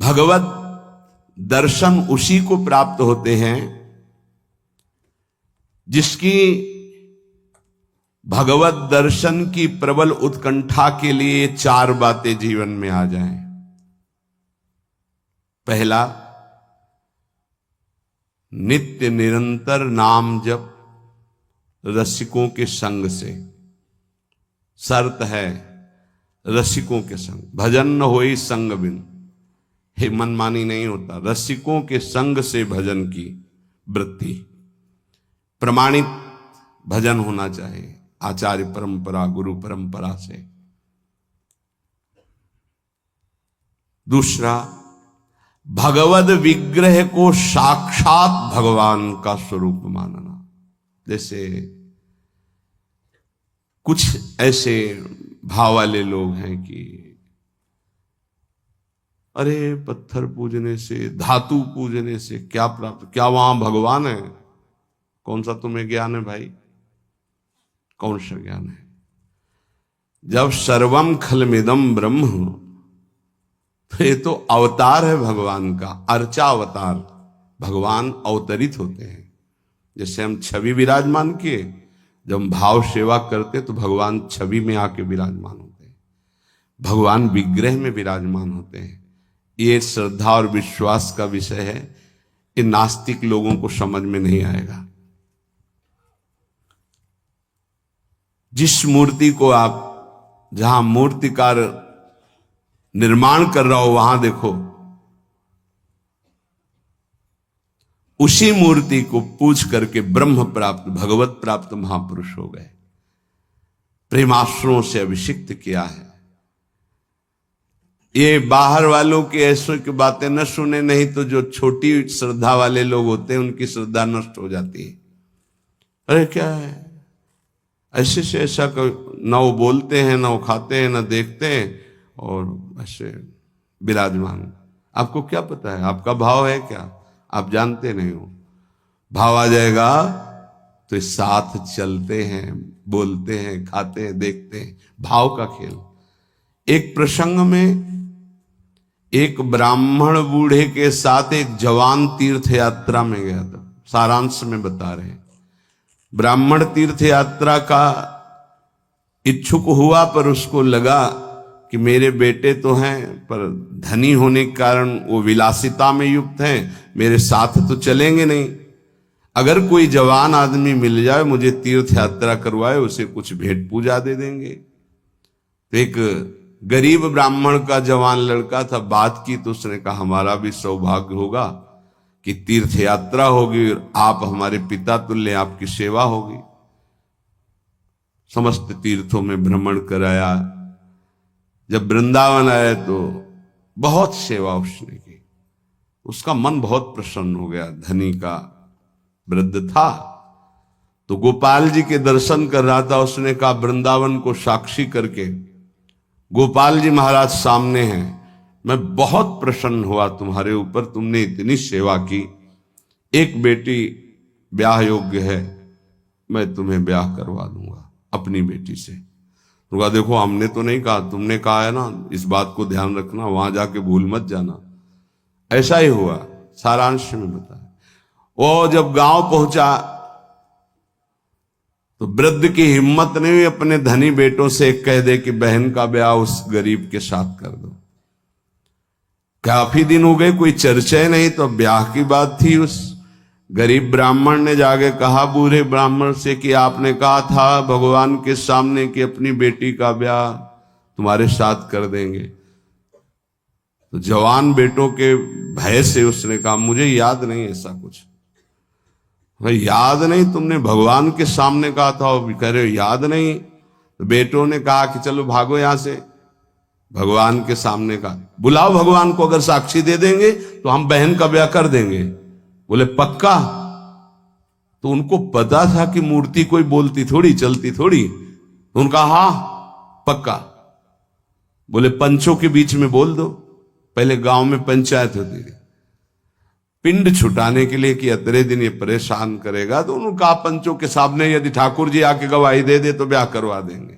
भगवत दर्शन उसी को प्राप्त होते हैं जिसकी भगवत दर्शन की प्रबल उत्कंठा के लिए 4 बातें जीवन में आ जाएं। पहला, नित्य निरंतर नाम जप रसिकों के संग से। शर्त है रसिकों के संग, भजन न होई संग बिन। हे मनमानी नहीं होता, रसिकों के संग से भजन की वृत्ति। प्रमाणित भजन होना चाहिए, आचार्य परंपरा, गुरु परंपरा से। दूसरा, भगवद विग्रह को साक्षात भगवान का स्वरूप मानना। जैसे कुछ ऐसे भाव वाले लोग हैं कि अरे पत्थर पूजने से, धातु पूजने से क्या प्राप्त, क्या वहां भगवान है? कौन सा तुम्हें ज्ञान है भाई? कौन सा ज्ञान है? जब सर्वम खलमिदम ब्रह्म, तो ये तो अवतार है भगवान का, अर्चा अवतार। भगवान अवतरित होते हैं। जैसे हम छवि विराजमान किए, जब हम भाव सेवा करते तो भगवान छवि में आके विराजमान होते हैं, भगवान विग्रह में विराजमान होते हैं। ये श्रद्धा और विश्वास का विषय है। ये नास्तिक लोगों को समझ में नहीं आएगा। जिस मूर्ति को आप, जहां मूर्तिकार निर्माण कर रहा हो, वहां देखो, उसी मूर्ति को पूज करके ब्रह्म प्राप्त, भगवत प्राप्त महापुरुष हो गए। प्रेमाश्रुओं से अभिषिक्त किया है। ये बाहर वालों की ऐसों की बातें न सुने, नहीं तो जो छोटी श्रद्धा वाले लोग होते हैं उनकी श्रद्धा नष्ट हो जाती है। अरे क्या है, ऐसे से ऐसा, न वो बोलते हैं, न वो खाते हैं, न देखते हैं, और ऐसे विराजमान। आपको क्या पता है? आपका भाव है क्या? आप जानते नहीं हो। भाव आ जाएगा तो साथ चलते हैं, बोलते हैं, खाते हैं, देखते हैं। भाव का खेल। एक प्रसंग में एक ब्राह्मण बूढ़े के साथ एक जवान तीर्थ यात्रा में गया था। सारांश में बता रहे हैं। ब्राह्मण तीर्थ यात्रा का इच्छुक हुआ, पर उसको लगा कि मेरे बेटे तो हैं, पर धनी होने के कारण वो विलासिता में युक्त हैं, मेरे साथ तो चलेंगे नहीं। अगर कोई जवान आदमी मिल जाए, मुझे तीर्थ यात्रा करवाए, उसे कुछ भेंट पूजा दे देंगे। तो एक गरीब ब्राह्मण का जवान लड़का था, बात की तो उसने कहा हमारा भी सौभाग्य होगा कि तीर्थ यात्रा होगी और आप हमारे पिता तुल्य, आपकी सेवा होगी। समस्त तीर्थों में भ्रमण कराया। जब वृंदावन आए तो बहुत सेवा उसने की। उसका मन बहुत प्रसन्न हो गया। धनी का वृद्ध था तो गोपाल जी के दर्शन कर रहा था। उसने कहा वृंदावन को साक्षी करके, गोपाल जी महाराज सामने हैं, मैं बहुत प्रसन्न हुआ तुम्हारे ऊपर, तुमने इतनी सेवा की। एक बेटी ब्याह योग्य है, मैं तुम्हें ब्याह करवा दूंगा अपनी बेटी से। तो कहा देखो हमने तो नहीं कहा, तुमने कहा है ना, इस बात को ध्यान रखना, वहां जाके भूल मत जाना। ऐसा ही हुआ। सारांश में बताया। वो जब गांव पहुंचा तो वृद्ध की हिम्मत नहीं हुई अपने धनी बेटों से कह दे कि बहन का ब्याह उस गरीब के साथ कर दो। काफी दिन हो गए, कोई चर्चा ही नहीं, तो ब्याह की बात थी। उस गरीब ब्राह्मण ने जाके कहा बूढ़े ब्राह्मण से कि आपने कहा था भगवान के सामने कि अपनी बेटी का ब्याह तुम्हारे साथ कर देंगे। तो जवान बेटों के भय से उसने कहा मुझे याद नहीं ऐसा कुछ। याद नहीं? तुमने भगवान के सामने कहा था। और कह रहे हो याद नहीं? तो बेटों ने कहा कि चलो भागो यहां से। भगवान के सामने का बुलाओ, भगवान को अगर साक्षी दे देंगे तो हम बहन का ब्याह कर देंगे। बोले पक्का? तो उनको पता था कि मूर्ति कोई बोलती थोड़ी, चलती थोड़ी। तो उनका हाँ पक्का। बोले पंचों के बीच में बोल दो। पहले गांव में पंचायत होती थी पिंड छुटाने के लिए कि अतरे दिन ये परेशान करेगा। तो उन्होंने कहा पंचों के सामने यदि ठाकुर जी आके गवाही दे दे तो ब्याह करवा देंगे।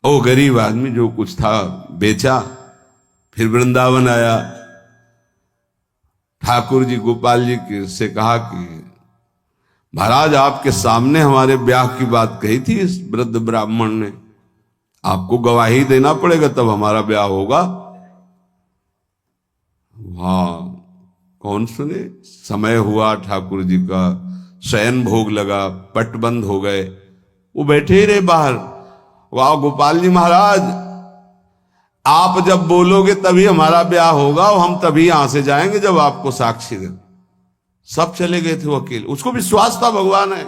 ओ गरीब आदमी जो कुछ था बेचा फिर वृंदावन आया, ठाकुर जी गोपाल जी से कहा कि महाराज आपके सामने हमारे ब्याह की बात कही थी इस वृद्ध ब्राह्मण ने, आपको गवाही देना पड़ेगा तब हमारा ब्याह होगा। हाँ, कौन सुने। समय हुआ, ठाकुर जी का शयन भोग लगा, पट बंद हो गए, वो बैठे ही रहे बाहर। वाह गोपाल जी महाराज, आप जब बोलोगे तभी हमारा ब्याह होगा और हम तभी यहां से जाएंगे जब आपको साक्षी दे। सब चले गए थे वो अकेले, उसको विश्वास था भगवान है।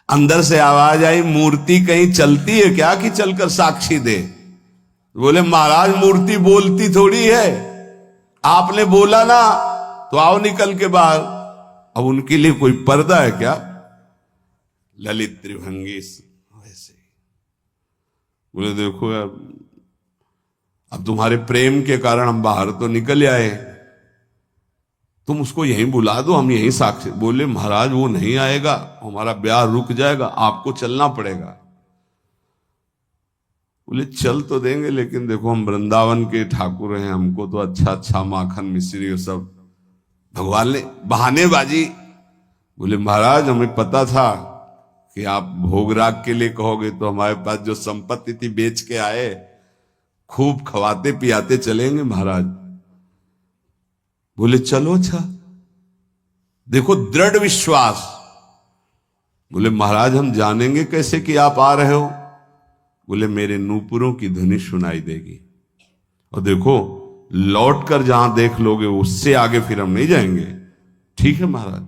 अंदर से आवाज आई, मूर्ति कहीं चलती है क्या कि चलकर साक्षी दे। बोले महाराज मूर्ति बोलती थोड़ी है, आपने बोला ना तो आओ निकल के बाहर। अब उनके लिए कोई पर्दा है क्या? ललित त्रिभंगी वैसे ही बोले देखो यार, अब तुम्हारे प्रेम के कारण हम बाहर तो निकल आए, तुम उसको यहीं बुला दो, हम यहीं साक्षी। बोले महाराज वो नहीं आएगा, हमारा ब्याह रुक जाएगा, आपको चलना पड़ेगा। बोले चल तो देंगे, लेकिन देखो हम वृंदावन के ठाकुर हैं, हमको तो अच्छा अच्छा माखन मिश्री और सब। भगवान ने बहानेबाजी। बोले महाराज हमें पता था कि आप भोगराग के लिए कहोगे, तो हमारे पास जो संपत्ति थी बेच के आए, खूब खवाते पियाते चलेंगे महाराज। बोले चलो अच्छा, देखो दृढ़ विश्वास। बोले महाराज हम जानेंगे कैसे कि आप आ रहे हो? बोले मेरे नूपुरों की ध्वनि सुनाई देगी, और देखो लौट कर जहां देख लोगे उससे आगे फिर हम नहीं जाएंगे। ठीक है महाराज,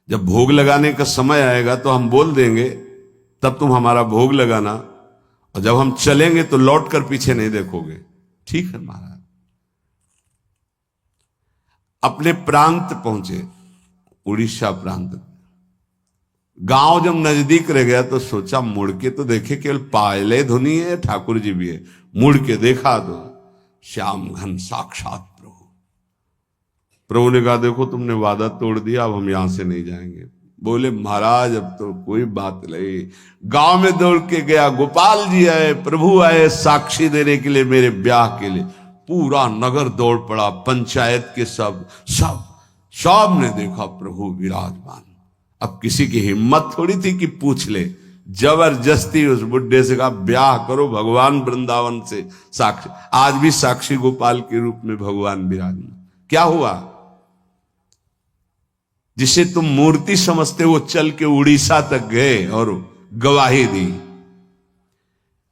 जब भोग लगाने का समय आएगा तो हम बोल देंगे, तब तुम हमारा भोग लगाना, और जब हम चलेंगे तो लौट कर पीछे नहीं देखोगे। ठीक है महाराज। अपने प्रांत पहुंचे, उड़ीसा प्रांत। गांव जब नजदीक रह गया तो सोचा मुड़ के तो देखे, केवल पायले धुनी है, ठाकुर जी भी है। मुड़ के देखा तो श्याम घन साक्षात प्रभु। प्रभु ने कहा देखो तुमने वादा तोड़ दिया, अब हम यहां से नहीं जाएंगे। बोले महाराज अब तो कोई बात नहीं। गांव में दौड़ के गया, गोपाल जी आए, प्रभु आए साक्षी देने के लिए मेरे ब्याह के लिए। पूरा नगर दौड़ पड़ा, पंचायत के सब ने देखा प्रभु विराजमान। अब किसी की हिम्मत थोड़ी थी कि पूछ ले, जबरदस्ती उस बुड्ढे से कहा ब्याह करो, भगवान वृंदावन से साक्षी। आज भी साक्षी गोपाल के रूप में भगवान विराजमान। क्या हुआ? जिसे तुम मूर्ति समझते वो चल के उड़ीसा तक गए और गवाही दी।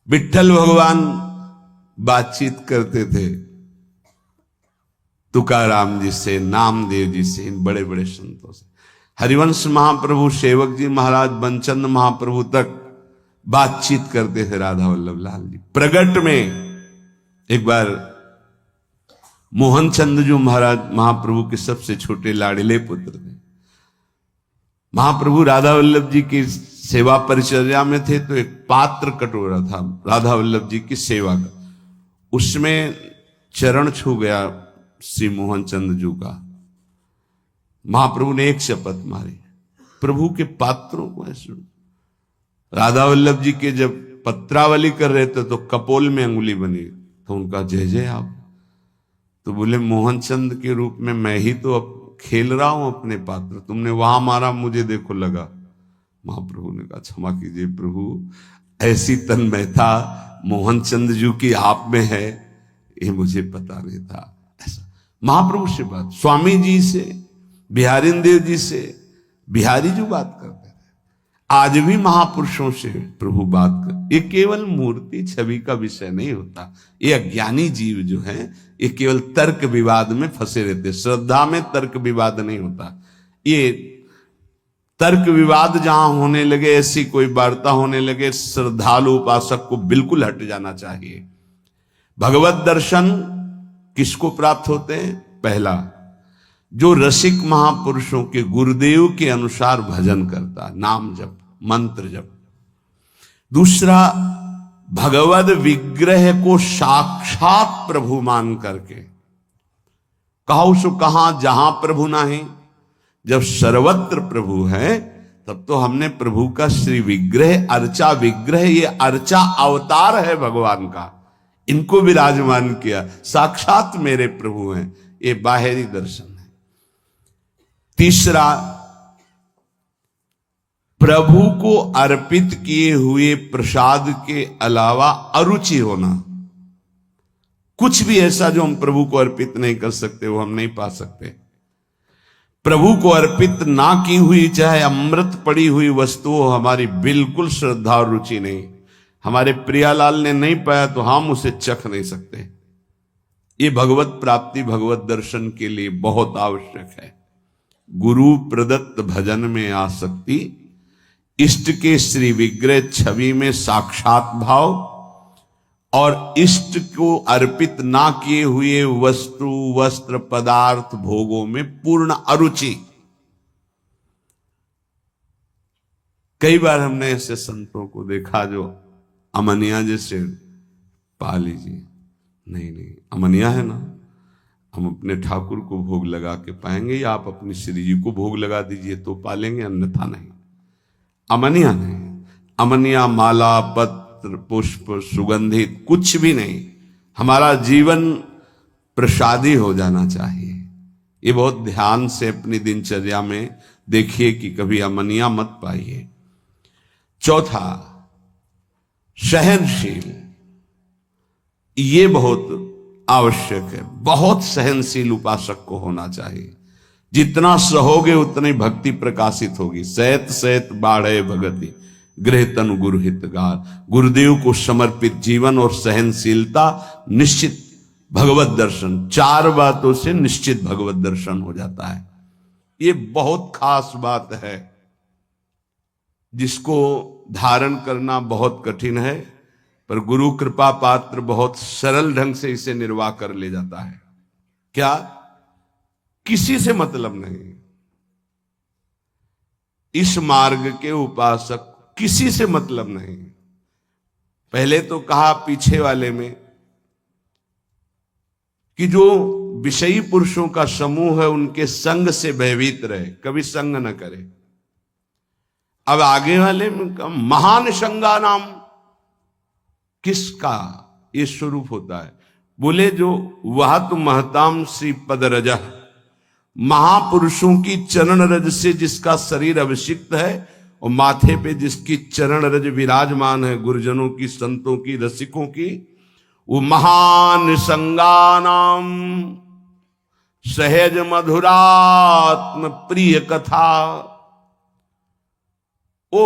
विट्ठल भगवान बातचीत करते थे तुकाराम जी से, नामदेव जी से, इन बड़े बड़े संतों से। हरिवंश महाप्रभु, सेवक जी महाराज, बनचंद महाप्रभु तक बातचीत करते थे राधा वल्लभ लाल जी। प्रगट में एक बार मोहन चंद जो महाराज महाप्रभु के सबसे छोटे लाडले पुत्र थे, महाप्रभु राधा वल्लभ जी की सेवा परिचर्या में थे, तो एक पात्र कटोरा था राधा वल्लभ जी की सेवा का, उसमें चरण छू गया श्री मोहन चंद जू का। महाप्रभु ने एक शपथ मारी, प्रभु के पात्रों को ऐसे। राधा वल्लभ जी के जब पत्रावली कर रहे थे तो कपोल में अंगुली बनी, तो उनका जय जय आप। तो बोले मोहन चंद के रूप में मैं ही तो अब खेल रहा हूं अपने पात्र, तुमने वहां मारा, मुझे देखो लगा। महाप्रभु ने कहा क्षमा कीजिए प्रभु, ऐसी तन्मयता मोहन चंद जू की आप में है, ये मुझे पता नहीं था। ऐसा महाप्रभु से बात, स्वामी जी से, बिहारी देव जी से बिहारी जो बात करते थे, आज भी महापुरुषों से प्रभु बात कर। ये केवल मूर्ति छवि का विषय नहीं होता। ये अज्ञानी जीव जो हैं ये केवल तर्क विवाद में फंसे रहते। श्रद्धा में तर्क विवाद नहीं होता। ये तर्क विवाद जहां होने लगे, ऐसी कोई वार्ता होने लगे, श्रद्धालु उपासक को बिल्कुल हट जाना चाहिए। भगवत दर्शन किसको प्राप्त होते हैं? पहला, जो रसिक महापुरुषों के गुरुदेव के अनुसार भजन करता, नाम जप, मंत्र जप। दूसरा, भगवद विग्रह को साक्षात प्रभु मान करके। कहो सो कहां जहां प्रभु नहीं, जब सर्वत्र प्रभु है तब तो हमने प्रभु का श्री विग्रह, अर्चा विग्रह, ये अर्चा अवतार है भगवान का। इनको विराजमान किया, साक्षात मेरे प्रभु हैं। ये बाहरी दर्शन है। तीसरा, प्रभु को अर्पित किए हुए प्रसाद के अलावा अरुचि होना। कुछ भी ऐसा जो हम प्रभु को अर्पित नहीं कर सकते वो हम नहीं पा सकते। प्रभु को अर्पित ना की हुई चाहे अमृत पड़ी हुई वस्तु हो, हमारी बिल्कुल श्रद्धा और रुचि नहीं। हमारे प्रियालाल ने नहीं पाया तो हम उसे चख नहीं सकते। ये भगवत प्राप्ति, भगवत दर्शन के लिए बहुत आवश्यक है। गुरु प्रदत्त भजन में आसक्ति, इष्ट के श्री विग्रह छवि में साक्षात भाव, और इष्ट को अर्पित ना किए हुए वस्तु, वस्त्र, पदार्थ, भोगों में पूर्ण अरुचि। कई बार हमने ऐसे संतों को देखा जो अमनिया जैसे पा लीजिए, नहीं अमनिया है ना, हम अपने ठाकुर को भोग लगा के पाएंगे, या आप अपनी श्री जी को भोग लगा दीजिए तो पालेंगे, अन्यथा नहीं। अमनिया नहीं, अमनिया माला, पत्र, पुष्प, सुगंधित कुछ भी नहीं। हमारा जीवन प्रसादी हो जाना चाहिए। ये बहुत ध्यान से अपनी दिनचर्या में देखिए कि कभी अमनिया मत पाइए। चौथा, सहनशील। ये बहुत आवश्यक है। बहुत सहनशील उपासक को होना चाहिए। जितना सहोगे उतनी भक्ति प्रकाशित होगी। सहत सहत बाढ़े भगति, गृह तनु गुरु हितगार। गुरुदेव को समर्पित जीवन और सहनशीलता, निश्चित भगवत दर्शन। 4 बातों से निश्चित भगवत दर्शन हो जाता है। ये बहुत खास बात है जिसको धारण करना बहुत कठिन है, पर गुरु कृपा पात्र बहुत सरल ढंग से इसे निर्वाह कर ले जाता है। क्या? किसी से मतलब नहीं। इस मार्ग के उपासक किसी से मतलब नहीं। पहले तो कहा पीछे वाले में कि जो विषयी पुरुषों का समूह है उनके संग से भयभीत रहे, कभी संग न करे। अब आगे वाले में महान संगा नाम किसका ये स्वरूप होता है? बोले जो वह तो महताम श्री पद रज, महापुरुषों की चरण रज से जिसका शरीर अभिषिक्त है और माथे पे जिसकी चरण रज विराजमान है, गुरुजनों की, संतों की, रसिकों की, वो महान संगानाम सहज मधुरात्म प्रिय कथा। वो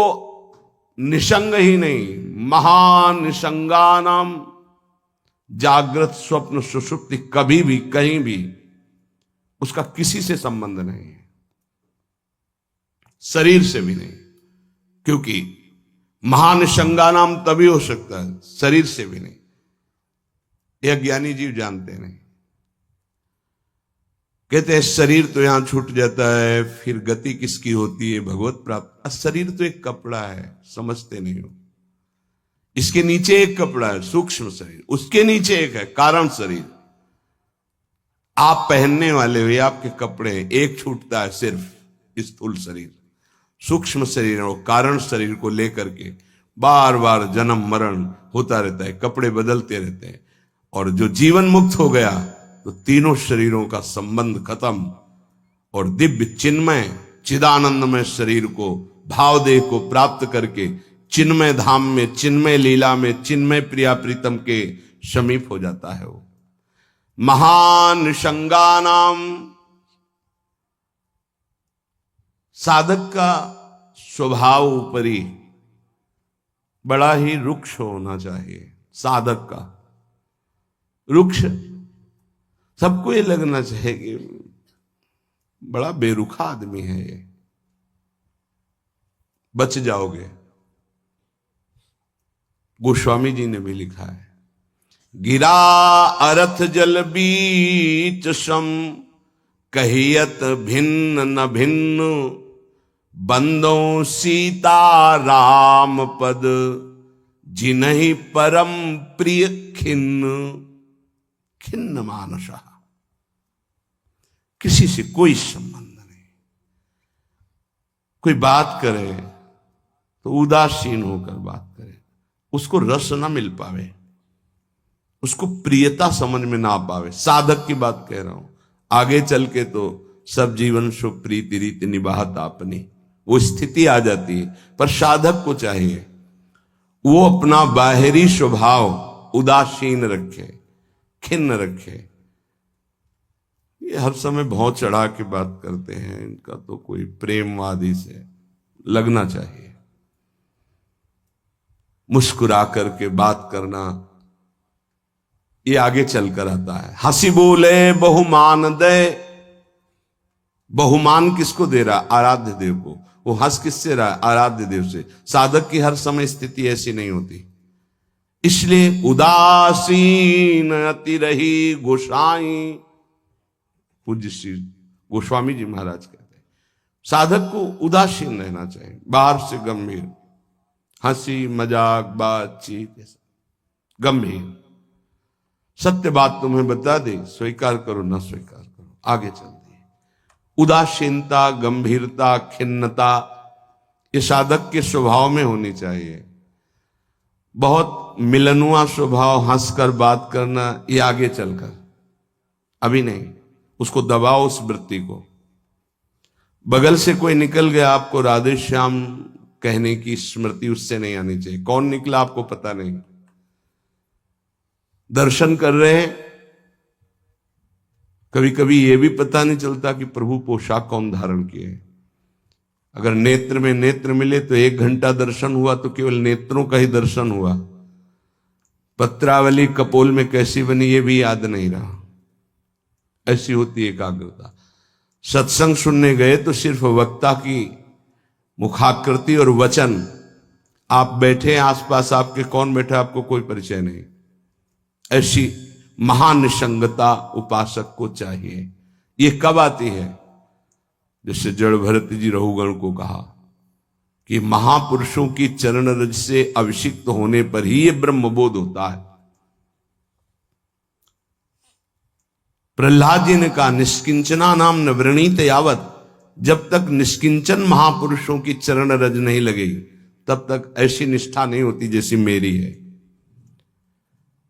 निसंग ही नहीं, महान निसंगानाम, जागृत स्वप्न सुषुप्ति कभी भी कहीं भी उसका किसी से संबंध नहीं है, शरीर से भी नहीं। क्योंकि महान संगानाम तभी हो सकता है, शरीर से भी नहीं। यह ज्ञानी जीव जानते नहीं। कहते हैं शरीर तो यहां छूट जाता है, फिर गति किसकी होती है? भगवत प्राप्त। शरीर तो एक कपड़ा है, समझते नहीं हो। इसके नीचे एक कपड़ा है, सूक्ष्म शरीर, उसके नीचे एक है कारण शरीर। आप पहनने वाले हो, ये आपके कपड़े हैं। एक छूटता है सिर्फ स्थूल शरीर, सूक्ष्म शरीर और कारण शरीर को लेकर के बार बार जन्म मरण होता रहता है, कपड़े बदलते रहते हैं। और जो जीवन मुक्त हो गया तो तीनों शरीरों का संबंध खत्म, और दिव्य चिन्मय चिदानंदमय शरीर को, भावदेह को प्राप्त करके चिन्मय धाम में, चिन्मय लीला में, चिन्मय प्रिया प्रीतम के समीप हो जाता है। वो महान संगानाम, साधक का स्वभाव ऊपरी बड़ा ही रुक्ष होना चाहिए। साधक का रुक्ष, सबको ये लगना चाहिए कि बड़ा बेरुखा आदमी है ये, बच जाओगे। गोस्वामी जी ने भी लिखा है, गिरा अरथ जल बीच सम, कहियत भिन्न न भिन्न, बंदों सीता राम पद, जिन्हि परम प्रिय खिन्न। खिन्न मानसा, किसी से कोई संबंध नहीं। कोई बात करे तो उदासीन होकर बात करे, उसको रस ना मिल पावे। उसको प्रियता समझ में ना आ पावे। साधक की बात कह रहा हूं, आगे चल के तो सब जीवन शो प्रीति रीति निभात आपनी, वो स्थिति आ जाती है। पर साधक को चाहिए वो अपना बाहरी स्वभाव उदासीन रखे, खिन्न रखे। ये हर समय भौं चढ़ा के बात करते हैं, इनका तो कोई प्रेमवादी से लगना चाहिए। मुस्कुरा करके बात करना, ये आगे चलकर आता है। हंसी बोले बहुमान दे, बहुमान किसको दे रहा? आराध्य देव को। वो हंस किससे रहा? आराध्य देव से। साधक की हर समय स्थिति ऐसी नहीं होती, इसलिए उदासीन अति रही गोसाई। पूज्य श्री गोस्वामी जी महाराज कहते हैं साधक को उदासीन रहना चाहिए, बाहर से गंभीर, हंसी मजाक बातचीत गंभीर। सत्य बात तुम्हें बता दी, स्वीकार करो ना स्वीकार करो, आगे चलती है। उदासीनता, गंभीरता, खिन्नता ये साधक के स्वभाव में होनी चाहिए। बहुत मिलनुआ स्वभाव, हंसकर बात करना, ये आगे चलकर, अभी नहीं। उसको दबाओ उस वृत्ति को। बगल से कोई निकल गया, आपको राधे श्याम कहने की स्मृति उससे नहीं आनी चाहिए। कौन निकला आपको पता नहीं। दर्शन कर रहे हैं, कभी कभी यह भी पता नहीं चलता कि प्रभु पोशाक कौन धारण किए। अगर नेत्र में नेत्र मिले तो 1 घंटा दर्शन हुआ तो केवल नेत्रों का ही दर्शन हुआ। पत्रावली कपोल में कैसी बनी ये भी याद नहीं रहा। ऐसी होती एकाग्रता। सत्संग सुनने गए तो सिर्फ वक्ता की मुखाकृति और वचन, आप बैठे आसपास आपके कौन बैठा आपको कोई परिचय नहीं। ऐसी महानिसंगता उपासक को चाहिए। ये कब आती है? जैसे जड़ भरत जी रहुगण को कहा कि महापुरुषों की चरण रज से अभिषिक्त होने पर ही ये ब्रह्मबोध होता है। प्रहलाद जी ने कहा निष्किंचना नाम न वृणीत यावत, जब तक निष्किंचन महापुरुषों की चरण रज नहीं लगेगी तब तक ऐसी निष्ठा नहीं होती जैसी मेरी है।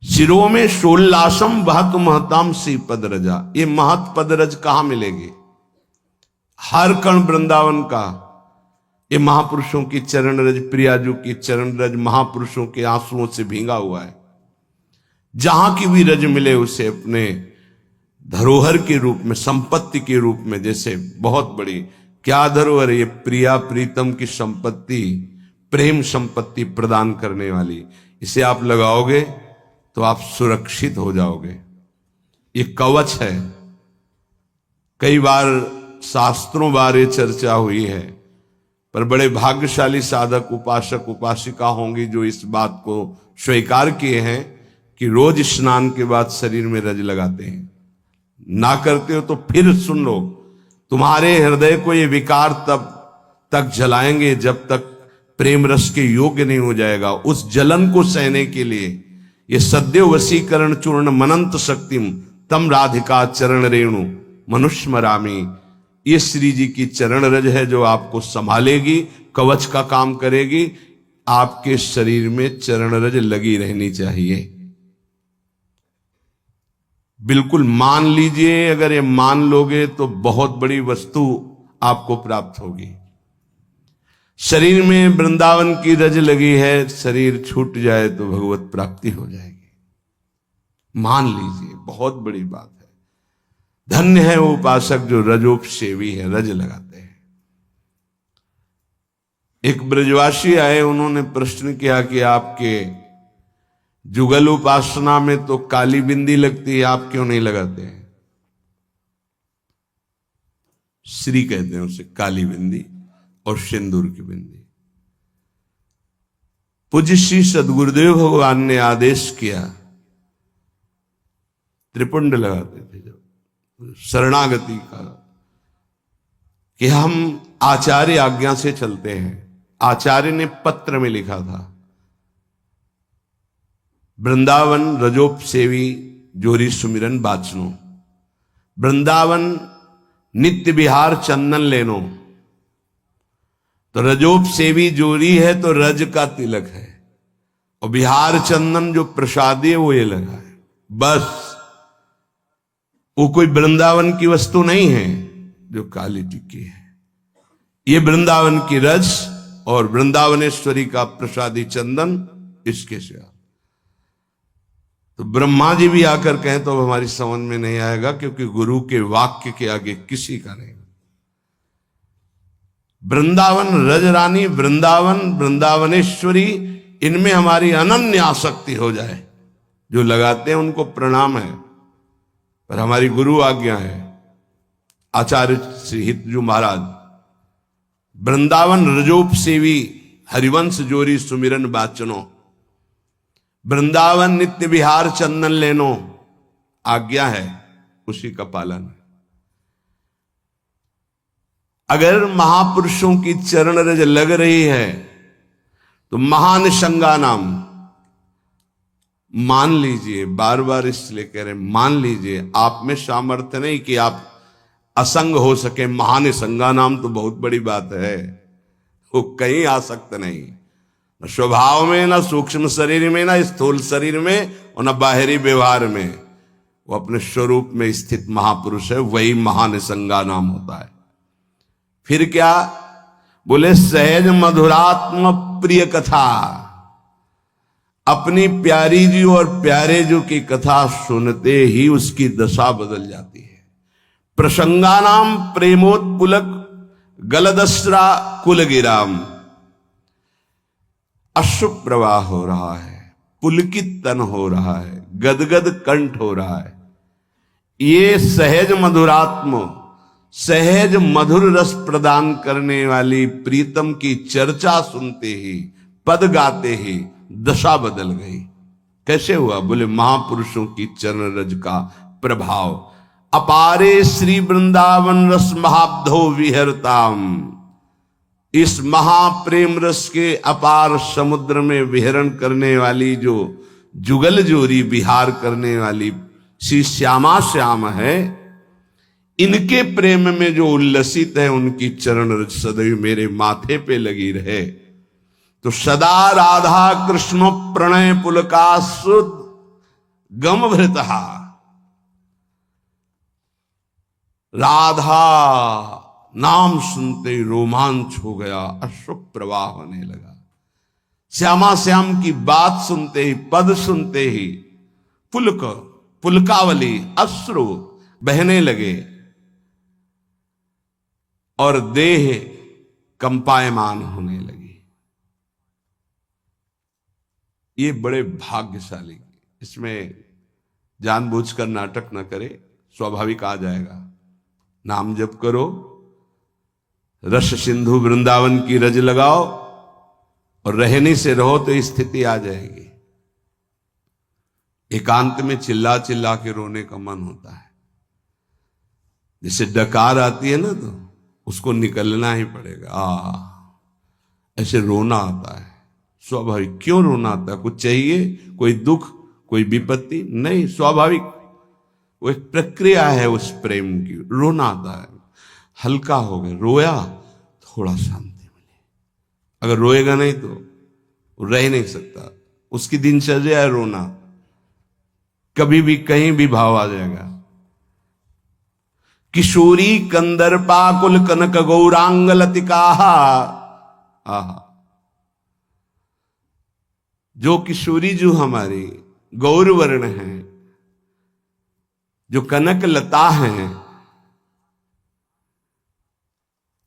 शिरो में शोल्लासम बहत महताम सी पद रजा, ये महत पद रज कहां मिलेगी? हर कण वृंदावन का ये महापुरुषों की चरण रज, प्रियाजू की चरण रज महापुरुषों के आंसुओं से भींगा हुआ है। जहां की भी रज मिले उसे अपने धरोहर के रूप में, संपत्ति के रूप में, जैसे बहुत बड़ी क्या धरोहर, ये प्रिया प्रीतम की संपत्ति, प्रेम संपत्ति प्रदान करने वाली, इसे आप लगाओगे तो आप सुरक्षित हो जाओगे। ये कवच है। कई बार शास्त्रों बारे चर्चा हुई है, पर बड़े भाग्यशाली साधक उपासक उपासिका होंगी जो इस बात को स्वीकार किए हैं कि रोज स्नान के बाद शरीर में रज लगाते हैं। ना करते हो तो फिर सुन लो, तुम्हारे हृदय को ये विकार तब तक जलाएंगे जब तक प्रेम रस के योग्य नहीं हो जाएगा। उस जलन को सहने के लिए ये सद्यो वशीकरण चूर्ण मनंत शक्तिम तम राधिका चरण रेणु मनुष्मरामी, ये श्री जी की चरण रज है जो आपको संभालेगी, कवच का काम करेगी। आपके शरीर में चरण रज लगी रहनी चाहिए। बिल्कुल मान लीजिए, अगर ये मान लोगे तो बहुत बड़ी वस्तु आपको प्राप्त होगी। शरीर में वृंदावन की रज लगी है, शरीर छूट जाए तो भगवत प्राप्ति हो जाएगी। मान लीजिए, बहुत बड़ी बात है। धन्य है वो उपासक जो रजोपसेवी है, रज लगाते हैं। एक ब्रजवासी आए, उन्होंने प्रश्न किया कि आपके जुगल उपासना में तो काली बिंदी लगती है, आप क्यों नहीं लगाते हैं? श्री कहते हैं उसे, काली बिंदी और सिंदूर की बिंदी। पूज्य श्री सदगुरुदेव भगवान ने आदेश किया, त्रिपुंड लगाते थे जब शरणागति का, कि हम आचार्य आज्ञा से चलते हैं। आचार्य ने पत्र में लिखा था, वृंदावन रजोपसेवी जोरी सुमिरन बाचनो, वृंदावन नित्य विहार चंदन लेनो। तो रजोपसेवी जोरी है तो रज का तिलक है, और बिहार चंदन जो प्रसादी है वो ये लगा है। बस वो कोई वृंदावन की वस्तु नहीं है जो काली टिक्की है। ये वृंदावन की रज और वृंदावनेश्वरी का प्रसादी चंदन, इसके सिवा तो ब्रह्मा जी भी आकर कहें तो हमारी समझ में नहीं आएगा, क्योंकि गुरु के वाक्य के आगे किसी का नहीं। वृंदावन रजरानी, वृंदावन वृंदावनेश्वरी, इनमें हमारी अनन्य आसक्ति हो जाए। जो लगाते हैं उनको प्रणाम है, पर हमारी गुरु आज्ञा है। आचार्य श्री हितजू महाराज, वृंदावन रजोप सेवी हरिवंश जोरी सुमिरन बाचनो, वृंदावन नित्य विहार चंदन लेनो, आज्ञा है, उसी का पालन है। अगर महापुरुषों की चरण रज लग रही है तो महानिशंगा नाम मान लीजिए। बार बार इसलिए कह रहे मान लीजिए, आप में सामर्थ्य नहीं कि आप असंग हो सके। महानिशंगा नाम तो बहुत बड़ी बात है, वो कहीं आ सकते नहीं, न स्वभाव में, न सूक्ष्म शरीर में, न स्थूल शरीर में, और न बाहरी व्यवहार में। वो अपने स्वरूप में स्थित महापुरुष है, वही महानिशंगा नाम होता है। फिर क्या बोले? सहज मधुरात्म प्रिय कथा, अपनी प्यारी जी और प्यारे जी की कथा सुनते ही उसकी दशा बदल जाती है। प्रसंगानाम प्रेमोत्पुलक गलदस्रा कुलगिराम, अश्रु प्रवाह हो रहा है, पुलकित तन हो रहा है, गदगद कंठ हो रहा है। ये सहज मधुरात्म, सहज मधुर रस प्रदान करने वाली प्रीतम की चर्चा सुनते ही, पद गाते ही दशा बदल गई। कैसे हुआ? बोले महापुरुषों की चरण रज का प्रभाव। अपारे श्री वृंदावन रस महाब्धो विहरताम, इस महाप्रेम रस के अपार समुद्र में विहरण करने वाली, जो जुगल जोरी विहार करने वाली श्री श्यामा श्याम है, इनके प्रेम में जो उल्लसित है, उनकी चरण रज सदैव मेरे माथे पे लगी रहे। तो सदा राधा कृष्ण प्रणय पुलकासुद गम भृतहा, राधा नाम सुनते ही रोमांच हो गया, अश्रु प्रवाह होने लगा। श्यामा श्याम की बात सुनते ही, पद सुनते ही पुलक, पुलकावली, अश्रु बहने लगे और देह कंपायमान होने लगी। ये बड़े भाग्यशाली, इसमें जानबूझकर नाटक न करे, स्वाभाविक आ जाएगा। नाम जप करो, रस सिंधु वृंदावन की रज लगाओ और रहने से रहो तो स्थिति आ जाएगी। एकांत में चिल्ला चिल्ला के रोने का मन होता है। जैसे डकार आती है ना, तो उसको निकलना ही पड़ेगा। ऐसे रोना आता है, स्वाभाविक। क्यों रोना आता है? कुछ चाहिए, कोई दुख, कोई विपत्ति? नहीं, स्वाभाविक वो एक प्रक्रिया है उस प्रेम की। रोना आता है, हल्का हो गया, रोया, थोड़ा शांति मिली। अगर रोएगा नहीं तो रह नहीं सकता, उसकी दिनचर्या है रोना। कभी भी कहीं भी भाव आ जाएगा। किशोरी कंदर्पा कुल कनक गौरांग लतिका, आहा, जो किशोरी जो हमारी गौरवर्ण है, जो कनक लता है,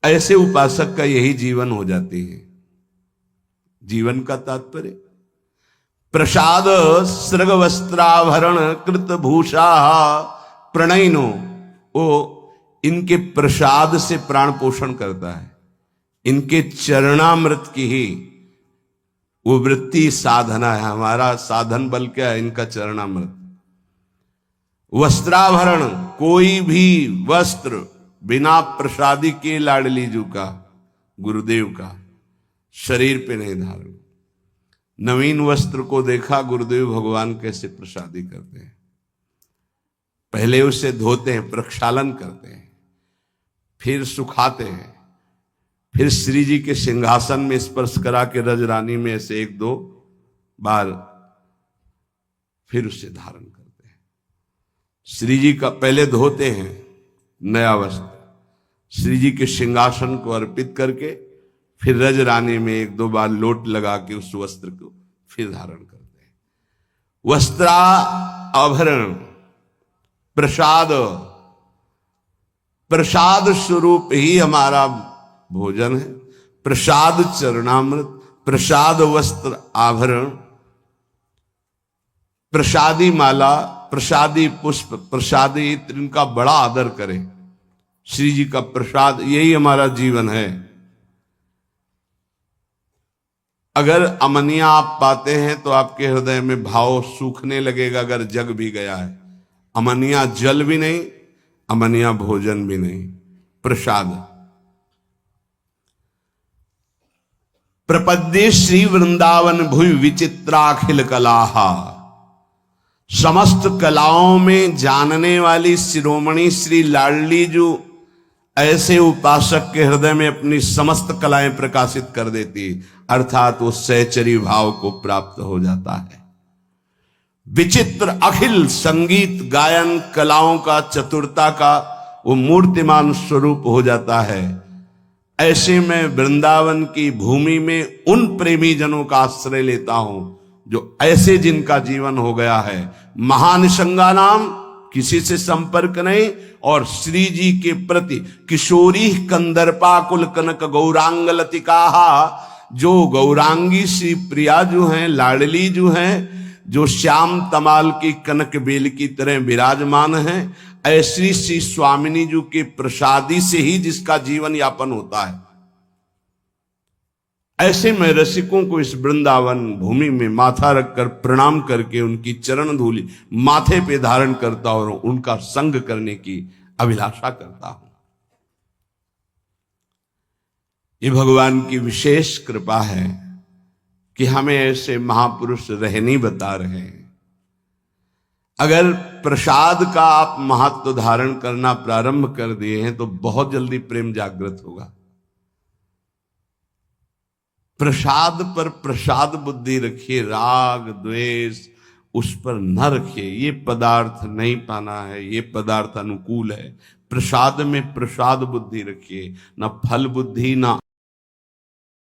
ऐसे उपासक का यही जीवन हो जाती है। जीवन का तात्पर्य प्रसाद सृग वस्त्राभरण कृत भूषा प्रणयनो, वो इनके प्रसाद से प्राण पोषण करता है। इनके चरणामृत की ही वो वृत्ति साधना है। हमारा साधन बल क्या है? इनका चरणामृत। वस्त्राभरण, कोई भी वस्त्र बिना प्रसादी के लाडली जू का, गुरुदेव का, शरीर पे नहीं धारण। नवीन वस्त्र को देखा गुरुदेव भगवान कैसे प्रसादी करते हैं। पहले उसे धोते हैं, प्रक्षालन करते हैं, फिर सुखाते हैं, फिर श्री जी के सिंहासन में स्पर्श करा के रजरानी में ऐसे 1-2 बार फिर उसे धारण करते हैं। श्री जी का पहले धोते हैं नया वस्त्र, श्री जी के सिंहासन को अर्पित करके फिर रज रानी में एक दो बार लोट लगा के उस वस्त्र को फिर धारण करते हैं। वस्त्रा आभरण प्रसाद, प्रसाद स्वरूप ही हमारा भोजन है। प्रसाद चरणामृत, प्रसाद वस्त्र आभरण, प्रसादी माला, प्रसादी पुष्प, प्रसादी इत्र, इनका बड़ा आदर करें। श्री जी का प्रसाद यही हमारा जीवन है। अगर अमनिया आप पाते हैं तो आपके हृदय में भाव सूखने लगेगा, अगर जग भी गया है। अमनिया जल भी नहीं, अमनिया भोजन भी नहीं, प्रसाद। प्रपद्ये श्री वृंदावन भुवि विचित्राखिल कलाहा, समस्त कलाओं में जानने वाली शिरोमणि श्री लाडली जो ऐसे उपासक के हृदय में अपनी समस्त कलाएं प्रकाशित कर देती, अर्थात वो सहचरी भाव को प्राप्त हो जाता है। विचित्र अखिल संगीत गायन कलाओं का, चतुरता का वो मूर्तिमान स्वरूप हो जाता है। ऐसे में वृंदावन की भूमि में उन प्रेमी जनों का आश्रय लेता हूं जो ऐसे जिनका जीवन हो गया है महानिशंगा नाम, किसी से संपर्क नहीं, और श्री जी के प्रति किशोरी कंदर्पाकुल कनक गौरांग लतिका, जो गौरांगी श्री प्रिया जो हैं, लाडली जो हैं, जो श्याम तमाल की कनक बेल की तरह विराजमान हैं, ऐसी श्री स्वामिनी जी के प्रसादी से ही जिसका जीवन यापन होता है। ऐसे मैं रसिकों को इस वृंदावन भूमि में माथा रखकर प्रणाम करके उनकी चरण धूलि माथे पे धारण करता और उनका संग करने की अभिलाषा करता हूं। ये भगवान की विशेष कृपा है कि हमें ऐसे महापुरुष रहनी बता रहे हैं। अगर प्रसाद का आप महत्व धारण करना प्रारंभ कर दिए हैं तो बहुत जल्दी प्रेम जागृत होगा। प्रसाद पर प्रसाद बुद्धि रखिए, राग द्वेष उस पर न रखिए। ये पदार्थ नहीं पाना है, ये पदार्थ अनुकूल है। प्रसाद में प्रसाद बुद्धि रखिए, ना फल बुद्धि, ना